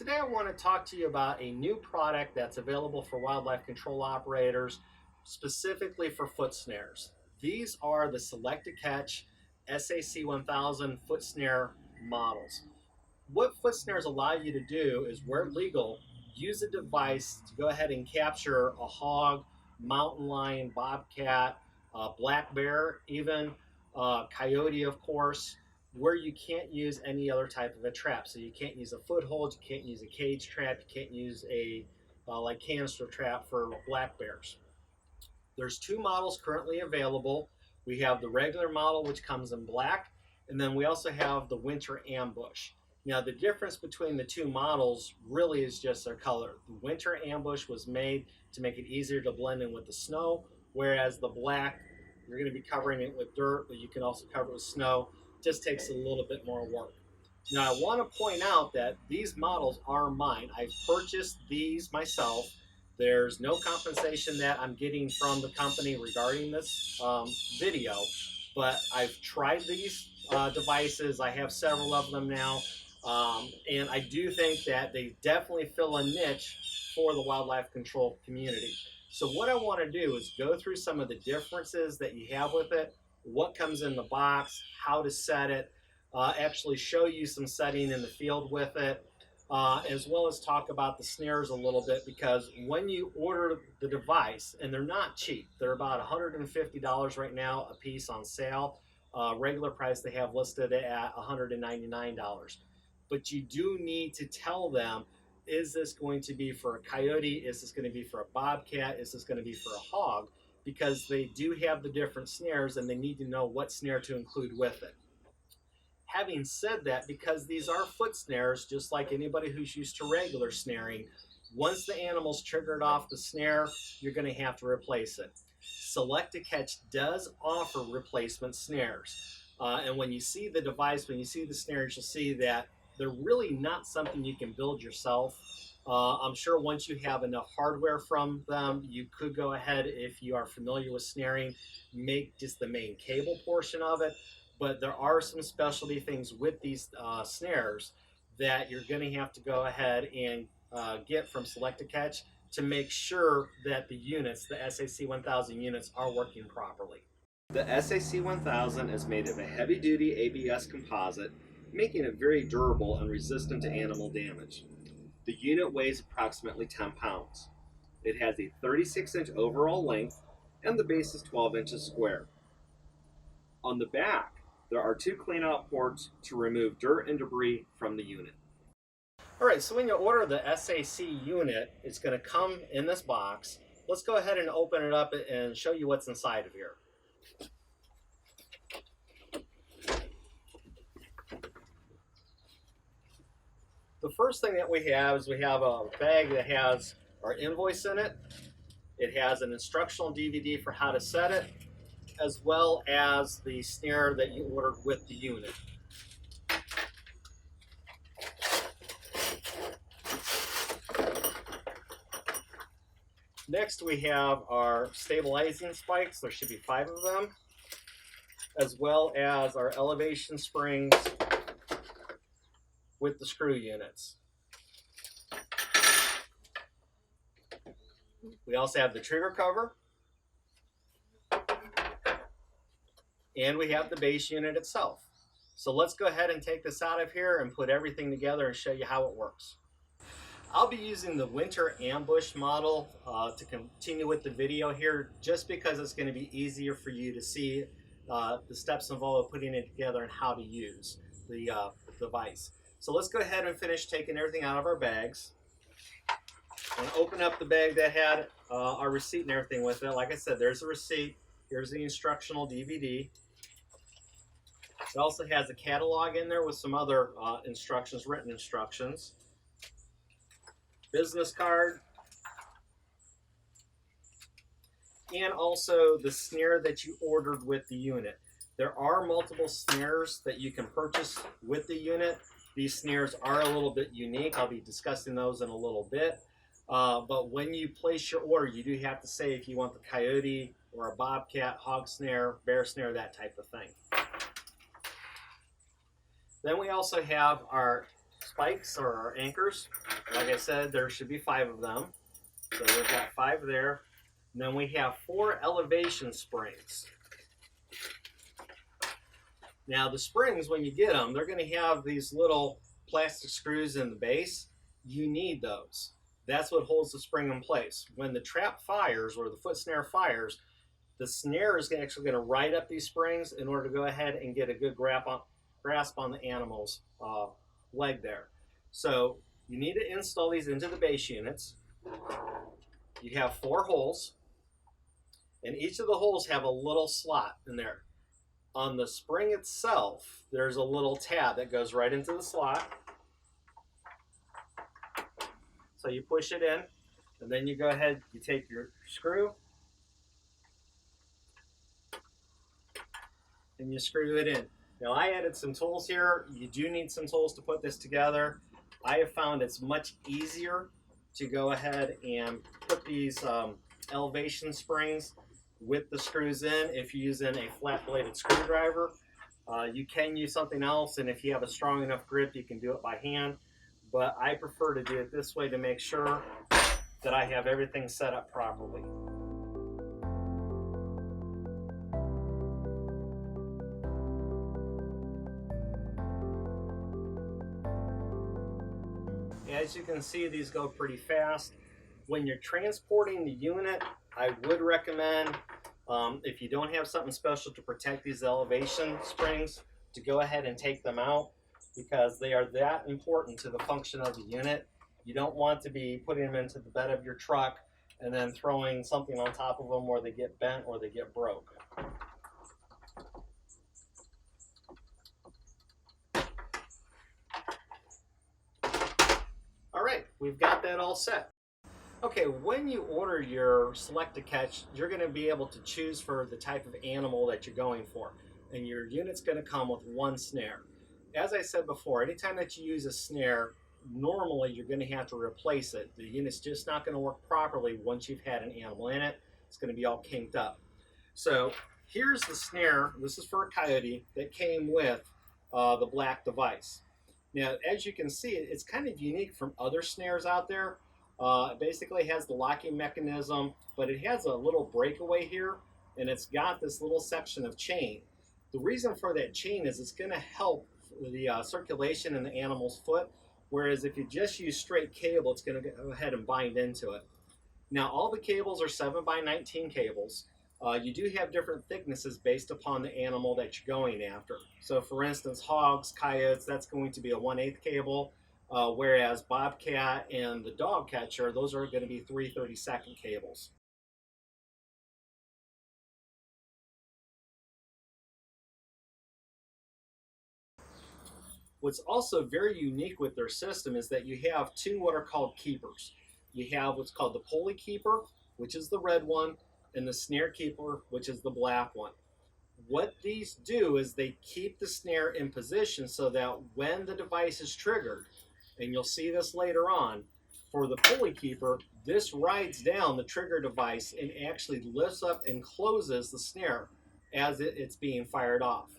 Today I want to talk to you about a new product that's available for wildlife control operators, specifically for foot snares. These are the Select to Catch SAC1000 foot snare models. What foot snares allow you to do is, where legal, use a device to go ahead and capture a hog, mountain lion, bobcat, black bear, even coyote, of course, where you can't use any other type of a trap. So you can't use a foothold, you can't use a cage trap, you can't use a like canister trap for black bears. There's two models currently available. We have the regular model, which comes in black, and then we also have the winter ambush. Now, the difference between the two models really is just their color. The winter ambush was made to make it easier to blend in with the snow, whereas the black, you're going to be covering it with dirt, but you can also cover it with snow. It just takes a little bit more work. Now, I want to point out that these models are mine. I've purchased these myself. There's no compensation that I'm getting from the company regarding this video, but I've tried these devices. I have several of them now, and I do think that they definitely fill a niche for the wildlife control community. So what I want to do is go through some of the differences that you have with it, what comes in the box, how to set it, actually show you some setting in the field with it, as well as talk about the snares a little bit, because when you order the device, and they're not cheap, they're about $150 right now a piece on sale. Regular price they have listed at $199. But you do need to tell them, is this going to be for a coyote? Is this going to be for a bobcat? Is this going to be for a hog? Because they do have the different snares, and they need to know what snare to include with it. Having said that, because these are foot snares, just like anybody who's used to regular snaring, once the animal's triggered off the snare, you're going to have to replace it. Select to Catch does offer replacement snares. And when you see the device, when you see the snares, you'll see that they're really not something you can build yourself. I'm sure once you have enough hardware from them, you could go ahead, if you are familiar with snaring, make just the main cable portion of it. But there are some specialty things with these snares that you're going to have to go ahead and get from Select to Catch to make sure that the units, the SAC1000 units, are working properly. The SAC1000 is made of a heavy-duty ABS composite, making it very durable and resistant to animal damage. The unit weighs approximately 10 pounds. It has a 36-inch overall length, and the base is 12 inches square. On the back, there are two cleanout ports to remove dirt and debris from the unit. All right, so when you order the SAC unit, it's going to come in this box. Let's go ahead and open it up and show you what's inside of here. The first thing that we have is we have a bag that has our invoice in it. It has an instructional DVD for how to set it, as well as the snare that you ordered with the unit. Next, we have our stabilizing spikes. There should be 5 of them, as well as our elevation springs with the screw units. We also have the trigger cover, and we have the base unit itself. So let's go ahead and take this out of here and put everything together and show you how it works. I'll be using the winter ambush model to continue with the video here, just because it's going to be easier for you to see the steps involved with putting it together and how to use the device. So let's go ahead and finish taking everything out of our bags. And open up the bag that had our receipt and everything with it. Like I said, there's a receipt. Here's the instructional DVD. It also has a catalog in there with some other instructions, written instructions. Business card. And also the snare that you ordered with the unit. There are multiple snares that you can purchase with the unit. These snares are a little bit unique. I'll be discussing those in a little bit. But when you place your order, you do have to say if you want the coyote or a bobcat, hog snare, bear snare, that type of thing. Then we also have our spikes or our anchors. Like I said, there should be 5 of them. So we've got 5 there. And then we have 4 elevation springs. Now the springs, when you get them, they're going to have these little plastic screws in the base. You need those. That's what holds the spring in place. When the trap fires or the foot snare fires, the snare is actually going to ride up these springs in order to go ahead and get a good grasp on the animal's leg there. So you need to install these into the base units. You have 4 holes, and each of the holes have a little slot in there. On the spring itself, there's a little tab that goes right into the slot. So you push it in, and then you go ahead, you take your screw, and you screw it in. Now I added some tools here. You do need some tools to put this together. I have found it's much easier to go ahead and put these elevation springs with the screws in if you're using a flat bladed screwdriver. You can use something else, and if you have a strong enough grip, you can do it by hand. But I prefer to do it this way to make sure that I have everything set up properly. As you can see, these go pretty fast. When you're transporting the unit, I would recommend, if you don't have something special to protect these elevation springs, to go ahead and take them out, because they are that important to the function of the unit. You don't want to be putting them into the bed of your truck and then throwing something on top of them where they get bent or they get broke. All right, we've got that all set. Okay, when you order your Select-A-Catch, you're going to be able to choose for the type of animal that you're going for, and your unit's going to come with 1 snare. As I said before, anytime that you use a snare, normally you're going to have to replace it. The unit's just not going to work properly once you've had an animal in it. It's going to be all kinked up. So here's the snare. This is for a coyote that came with the black device. Now, as you can see, it's kind of unique from other snares out there. It basically has the locking mechanism, but it has a little breakaway here, and it's got this little section of chain. The reason for that chain is it's going to help the circulation in the animal's foot, whereas if you just use straight cable, it's going to go ahead and bind into it. Now, all the cables are 7x19 cables. You do have different thicknesses based upon the animal that you're going after. So for instance, hogs, coyotes, that's going to be a 1/8 cable, whereas bobcat and the dog catcher, those are going to be 3/32 cables. What's also very unique with their system is that you have 2 what are called keepers. You have what's called the pulley keeper, which is the red one, and the snare keeper, which is the black one. What these do is they keep the snare in position so that when the device is triggered, and you'll see this later on, for the pulley keeper, this rides down the trigger device and actually lifts up and closes the snare as it's being fired off.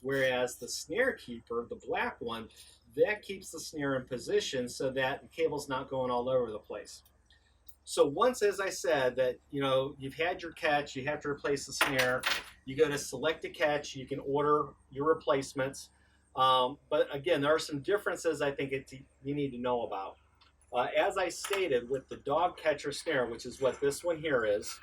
Whereas the snare keeper, the black one, that keeps the snare in position so that the cable's not going all over the place. So once, as I said, that you've had your catch, you have to replace the snare, you go to Select-A-Catch, you can order your replacements. But again, there are some differences I think you need to know about. As I stated, with the dog catcher snare, which is what this one here is,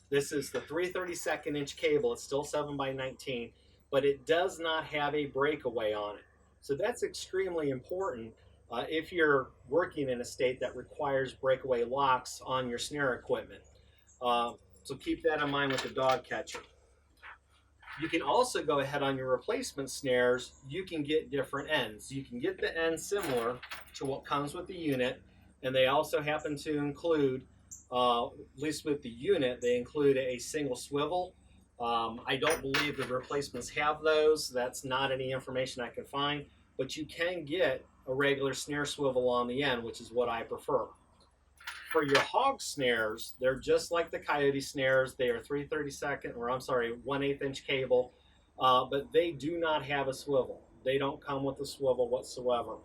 this is the 3/32 inch cable. It's still 7x19, but it does not have a breakaway on it. So that's extremely important if you're working in a state that requires breakaway locks on your snare equipment. So keep that in mind with the dog catcher. You can also go ahead on your replacement snares, you can get different ends. You can get the end similar to what comes with the unit, and they also happen to include, at least with the unit, they include a single swivel. I don't believe the replacements have those. That's not any information I can find, but you can get a regular snare swivel on the end, which is what I prefer. For your hog snares, they're just like the coyote snares. They are 1/8 inch cable, but they do not have a swivel. They don't come with a swivel whatsoever.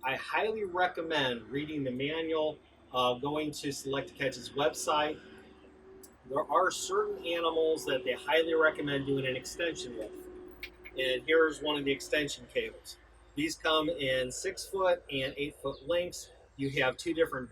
I highly recommend reading the manual, going to Select Catch's website. There are certain animals that they highly recommend doing an extension with. And here's one of the extension cables. These come in 6-foot and 8-foot lengths. You have two different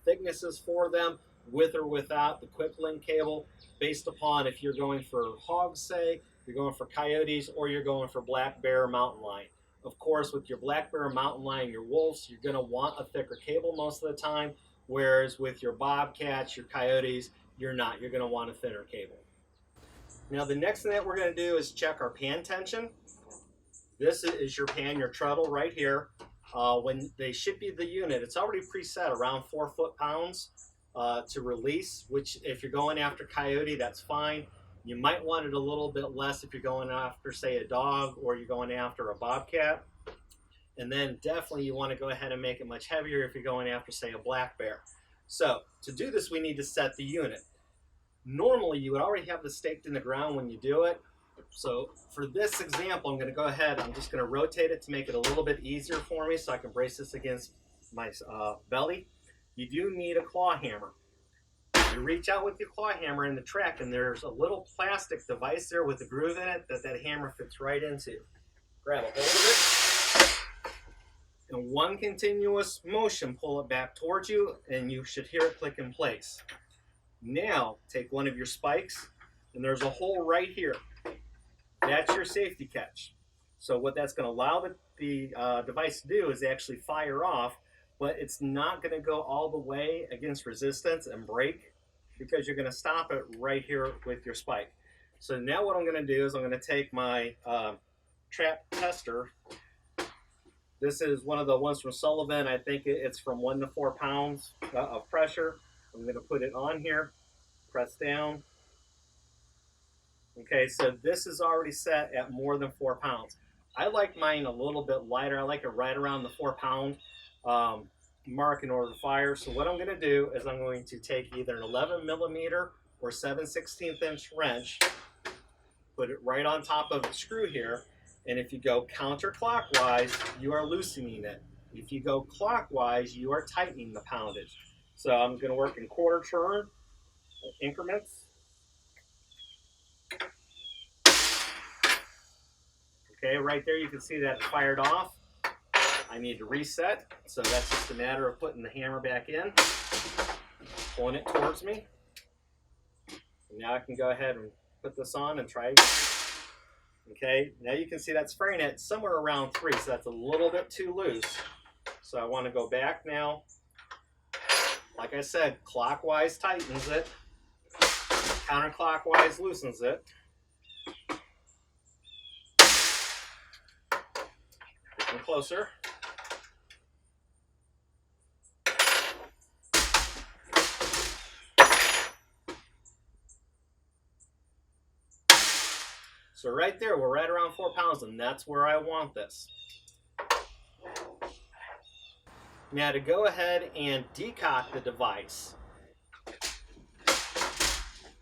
thicknesses for them, with or without the quick link cable, based upon if you're going for hogs, say, you're going for coyotes, or you're going for black bear mountain lion. Of course, with your black bear mountain lion, your wolves, you're going to want a thicker cable most of the time, whereas with your bobcats, your coyotes, you're not. You're going to want a thinner cable. Now the next thing that we're going to do is check our pan tension. This is your pan, your treadle right here. When they ship you the unit, it's already preset around 4 foot-pounds to release, which if you're going after coyote, that's fine. You might want it a little bit less if you're going after, say, a dog, or you're going after a bobcat. And then definitely you want to go ahead and make it much heavier if you're going after, say, a black bear. So to do this, we need to set the unit. Normally, you would already have this staked in the ground when you do it. So for this example, I'm going to go ahead, I'm just going to rotate it to make it a little bit easier for me so I can brace this against my belly. You do need a claw hammer. You reach out with your claw hammer in the track, and there's a little plastic device there with a groove in it that hammer fits right into. Grab a hold of it. In one continuous motion, pull it back towards you, and you should hear it click in place. Now, take one of your spikes, and there's a hole right here. That's your safety catch. So what that's going to allow the device to do is actually fire off, but it's not going to go all the way against resistance and break, because you're going to stop it right here with your spike. So now what I'm going to do is I'm going to take my trap tester. This is one of the ones from Sullivan. I think it's from 1 to 4 pounds of pressure. I'm going to put it on here, press down. Okay, so this is already set at more than 4 pounds. I like mine a little bit lighter. I like it right around the 4-pound mark in order to fire. So what I'm going to do is I'm going to take either an 11 millimeter or 7/16 inch wrench, put it right on top of the screw here, and if you go counterclockwise, you are loosening it. If you go clockwise, you are tightening the poundage. So I'm going to work in quarter turn increments. Okay, right there you can see that it fired off. I need to reset, so that's just a matter of putting the hammer back in, pulling it towards me. And now I can go ahead and put this on and try again. Okay, now you can see that's firing at somewhere around 3, so that's a little bit too loose. So I want to go back now. Like I said, clockwise tightens it, counterclockwise loosens it. Getting closer. So right there, we're right around 4 pounds, and that's where I want this. Now to go ahead and decock the device,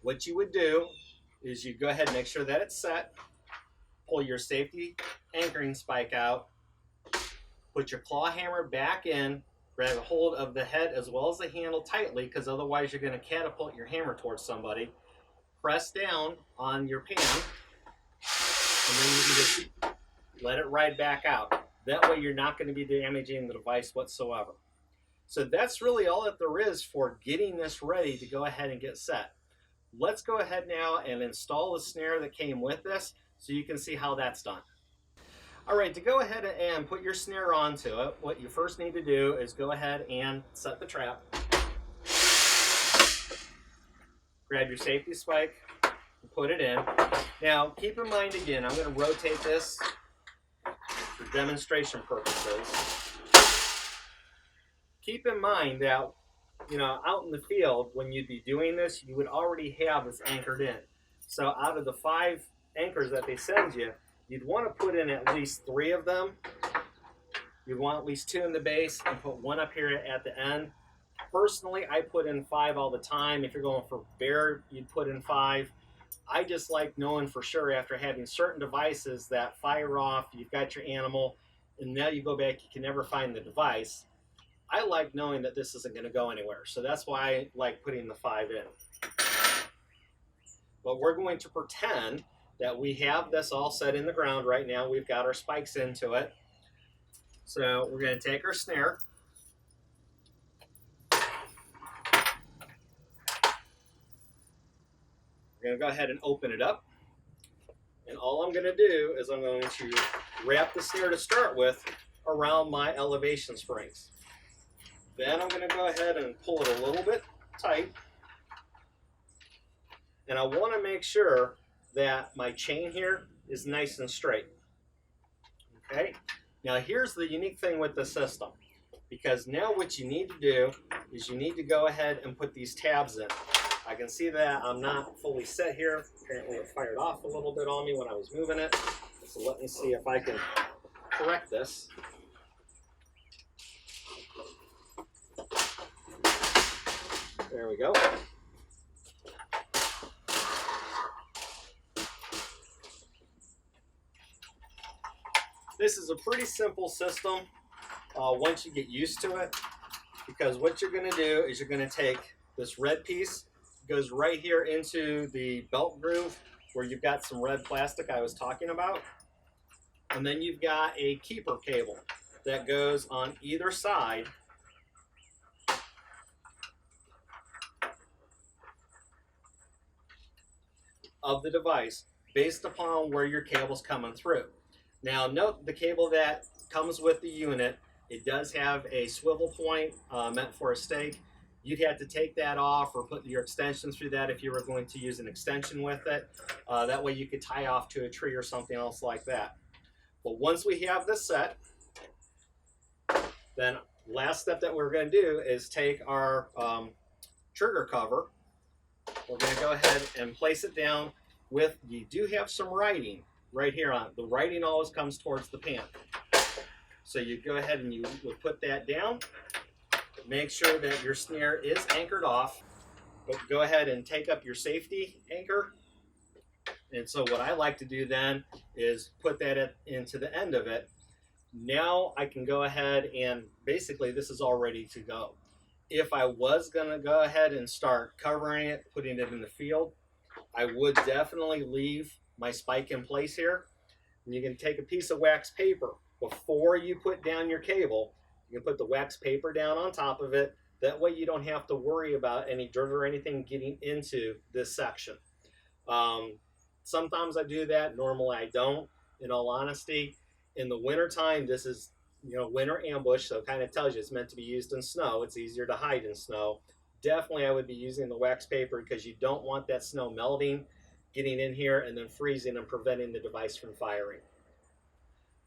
what you would do is you go ahead and make sure that it's set, pull your safety anchoring spike out, put your claw hammer back in, grab a hold of the head as well as the handle tightly, because otherwise you're going to catapult your hammer towards somebody. Press down on your pan, and then you can just let it ride back out. That way you're not going to be damaging the device whatsoever. So that's really all that there is for getting this ready to go ahead and get set. Let's go ahead now and install the snare that came with this so you can see how that's done. All right, to go ahead and put your snare onto it, what you first need to do is go ahead and set the trap. Grab your safety spike and put it in. Now, keep in mind again, I'm going to rotate this for demonstration purposes. Keep in mind that, out in the field, when you'd be doing this, you would already have this anchored in. So out of the 5 anchors that they send you, you'd want to put in at least 3 of them. You'd want at least 2 in the base and put 1 up here at the end. Personally, I put in 5 all the time. If you're going for bear, you'd put in 5. I just like knowing for sure after having certain devices that fire off, you've got your animal, and now you go back, you can never find the device. I like knowing that this isn't going to go anywhere, so that's why I like putting the 5 in. But we're going to pretend that we have this all set in the ground right now. We've got our spikes into it. So we're going to take our snare. We're going to go ahead and open it up. And all I'm going to do is I'm going to wrap the snare to start with around my elevation springs. Then I'm going to go ahead and pull it a little bit tight. And I want to make sure that my chain here is nice and straight. Okay? Now here's the unique thing with the system. Because now what you need to do is you need to go ahead and put these tabs in. I can see that I'm not fully set here. Apparently it fired off a little bit on me when I was moving it. So let me see if I can correct this. There we go. This is a pretty simple system once you get used to it, because what you're going to do is you're going to take this red piece, goes right here into the belt groove where you've got some red plastic I was talking about, and then you've got a keeper cable that goes on either side of the device based upon where your cable's coming through. Now note the cable that comes with the unit, it does have a swivel point meant for a stake. You'd have to take that off or put your extension through that if you were going to use an extension with it. That way you could tie off to a tree or something else like that. But once we have this set, then last step that we're going to do is take our trigger cover. We're going to go ahead and place it down with, you do have some writing right here on it. The writing always comes towards the pan. So you go ahead and you would put that down. Make sure that your snare is anchored off, but go ahead and take up your safety anchor. And so what I like to do then is put that into the end of it. Now I can go ahead and basically this is all ready to go. If I was going to go ahead and start covering it, putting it in the field, I would definitely leave my spike in place here. And you can take a piece of wax paper before you put down your cable. You can put the wax paper down on top of it. That way you don't have to worry about any dirt or anything getting into this section. Sometimes I do that. Normally I don't. In all honesty, in the wintertime, this is, you know, winter ambush, so it kind of tells you it's meant to be used in snow. It's easier to hide in snow. Definitely I would be using the wax paper because you don't want that snow melting, getting in here and then freezing and preventing the device from firing.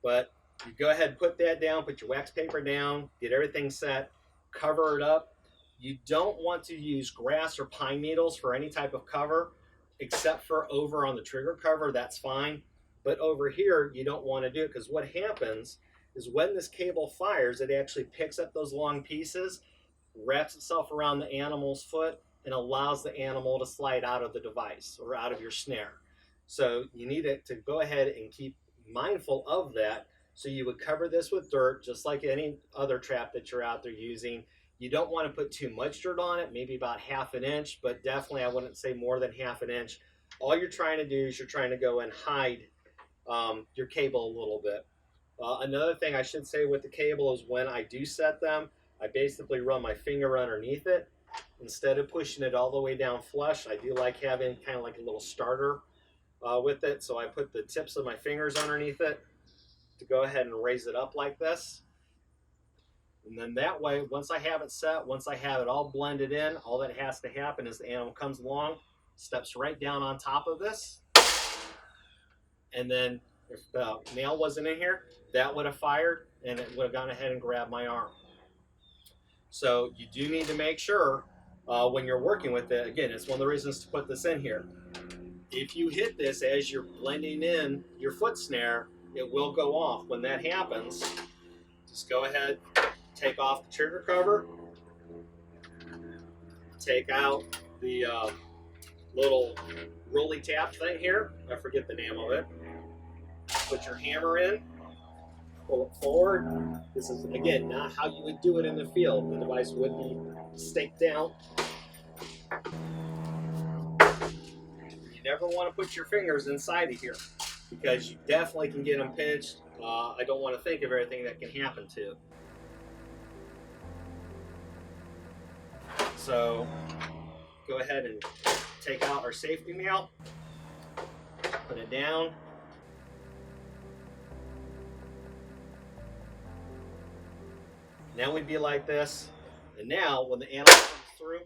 But you go ahead and put that down, put your wax paper down, get everything set, cover it up. You don't want to use grass or pine needles for any type of cover, except for over on the trigger cover, that's fine. But over here, you don't want to do it because what happens is when this cable fires, it actually picks up those long pieces, wraps itself around the animal's foot, and allows the animal to slide out of the device or out of your snare. So you need to go ahead and keep mindful of that. So you would cover this with dirt, just like any other trap that you're out there using. You don't want to put too much dirt on it, maybe about ½ an inch, but definitely I wouldn't say more than ½ an inch. All you're trying to do is you're trying to go and hide your cable a little bit. Another thing I should say with the cable is when I do set them, I basically run my finger underneath it. Instead of pushing it all the way down flush, I do like having kind of like a little starter with it. So I put the tips of my fingers underneath it to go ahead and raise it up like this. And then that way, once I have it set, once I have it all blended in, all that has to happen is the animal comes along, steps right down on top of this. And then if the nail wasn't in here, that would have fired and it would have gone ahead and grabbed my arm. So you do need to make sure when you're working with it, again, it's one of the reasons to put this in here. If you hit this as you're blending in your foot snare, it will go off. When that happens, just go ahead, take off the trigger cover, take out the little rolly tap thing here. I forget the name of it. Put your hammer in, pull it forward. This is, again, not how you would do it in the field. The device would be staked down. You never want to put your fingers inside of here because you definitely can get them pinched. I don't want to think of everything that can happen to. So go ahead and take out our safety nail, put it down. Now we'd be like this. And now when the animal comes through,